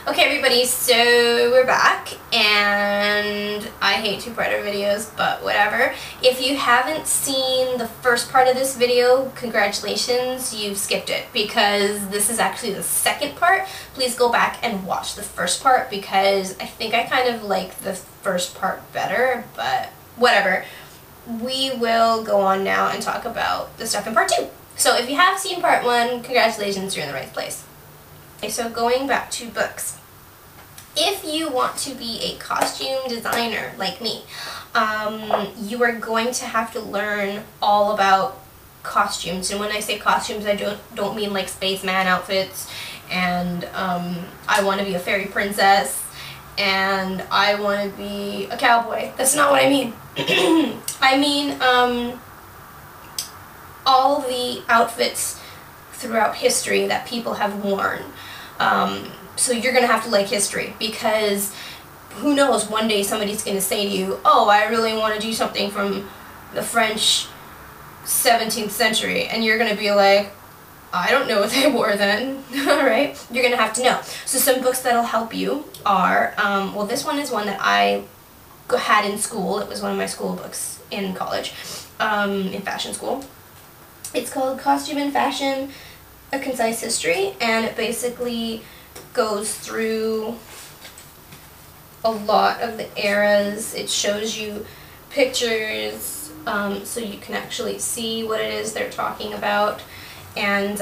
Okay everybody, so we're back, and I hate two-parter videos, but whatever. If you haven't seen the first part of this video, congratulations, you've skipped it, because this is actually the second part. Please go back and watch the first part, because I think I kind of like the first part better, but whatever. We will go on now and talk about the stuff in part 2. So if you have seen part 1, congratulations, you're in the right place. Okay, so going back to books. If you want to be a costume designer like me, you are going to have to learn all about costumes. And when I say costumes, I don't mean like spaceman outfits and I want to be a fairy princess and I want to be a cowboy. That's not what I mean. I mean all the outfits throughout history that people have worn. So you're going to have to like history, because who knows, one day somebody's going to say to you, oh, I really want to do something from the French 17th century, and you're going to be like, I don't know what they wore then. Alright? You're going to have to know. So some books that'll help you are, well, this one is one that I had in school. It was one of my school books in college, in fashion school. It's called Costume and Fashion, A Concise History, and it basically goes through a lot of the eras. It shows you pictures so you can actually see what it is they're talking about, and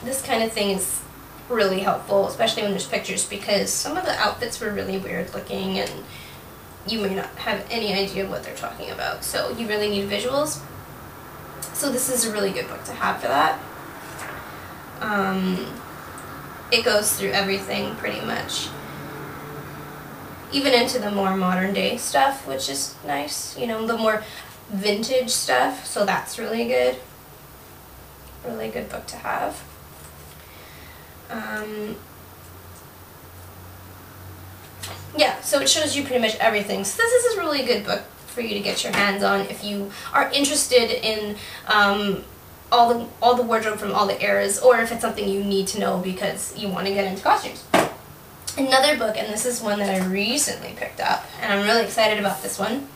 this kind of thing is really helpful, especially when there's pictures, because some of the outfits were really weird looking and you may not have any idea what they're talking about, so you really need visuals. So this is a really good book to have for that. It goes through everything pretty much, even into the more modern day stuff, which is nice, you know, the more vintage stuff, so that's really good. Really good book to have. Yeah, so it shows you pretty much everything. So this is a really good book for you to get your hands on if you are interested in all the wardrobe from all the eras, or if it's something you need to know because you want to get into costumes. Another book, and this is one that I recently picked up, and I'm really excited about this one.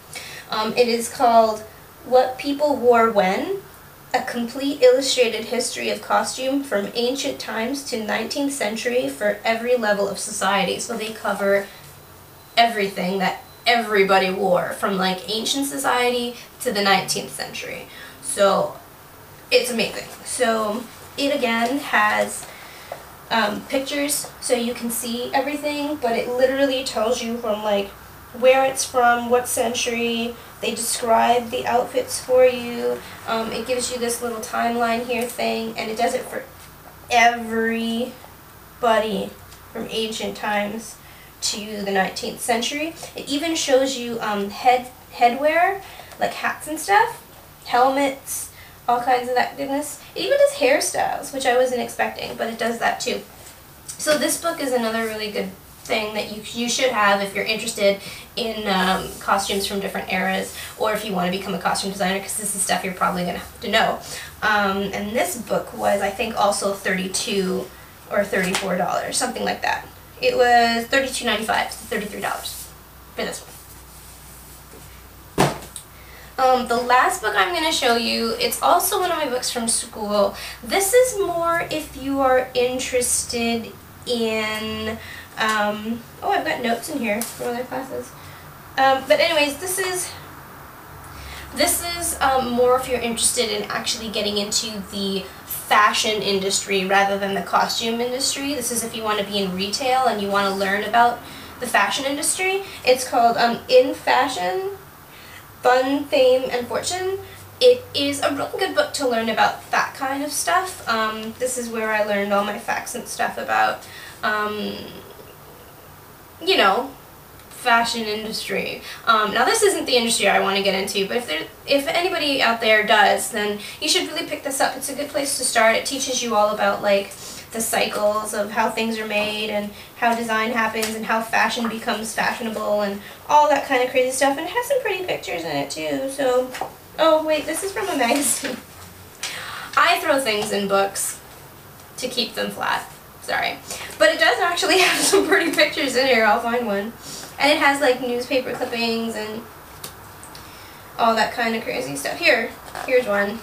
It is called What People Wore When, A Complete Illustrated History of Costume from Ancient Times to 19th Century for Every Level of Society. So they cover everything that everybody wore, from like ancient society to the 19th century. So it's amazing. So it again has pictures so you can see everything, but it literally tells you from like where it's from, what century. They describe the outfits for you. It gives you this little timeline here thing, and it does it for everybody from ancient times to the 19th century. It even shows you headwear, like hats and stuff, helmets, all kinds of that goodness. It even does hairstyles, which I wasn't expecting, but it does that too. So this book is another really good thing that you should have if you're interested in costumes from different eras, or if you want to become a costume designer, because this is stuff you're probably going to have to know. And this book was, I think, also $32 or $34, something like that. It was $32.95, so $33 for this one. The last book I'm going to show you, it's also one of my books from school. This is more if you are interested in, oh, I've got notes in here for other classes. But anyways, this is more if you're interested in actually getting into the fashion industry rather than the costume industry. This is if you want to be in retail and you want to learn about the fashion industry. It's called In Fashion, Fun, Fame, and Fortune. It is a really good book to learn about that kind of stuff. This is where I learned all my facts and stuff about, you know, fashion industry. Now this isn't the industry I want to get into, but if anybody out there does, then you should really pick this up. It's a good place to start. It teaches you all about like the cycles of how things are made and how design happens and how fashion becomes fashionable and all that kind of crazy stuff, and it has some pretty pictures in it too. So, oh wait, this is from a magazine. I throw things in books to keep them flat. Sorry. But it does actually have some pretty pictures in here. I'll find one. And it has like newspaper clippings and all that kind of crazy stuff. Here's one.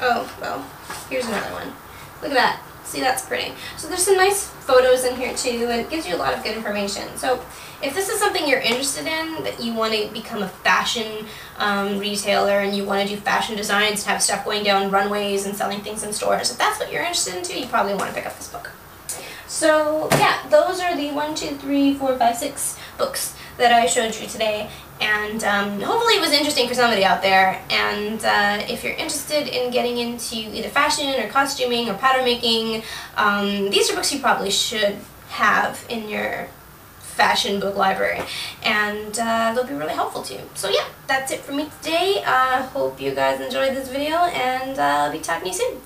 Oh, well, here's another one. Look at that. See, that's pretty. So there's some nice photos in here too, and it gives you a lot of good information. So if this is something you're interested in, that you want to become a fashion retailer and you want to do fashion designs and have stuff going down runways and selling things in stores, if that's what you're interested in too, you probably want to pick up this book. So yeah, those are the 1, 2, 3, 4, 5, 6 books that I showed you today, and hopefully it was interesting for somebody out there. And if you're interested in getting into either fashion or costuming or pattern making, these are books you probably should have in your fashion book library, and they'll be really helpful to you. So yeah, that's it for me today. Hope you guys enjoyed this video, and I'll be talking to you soon.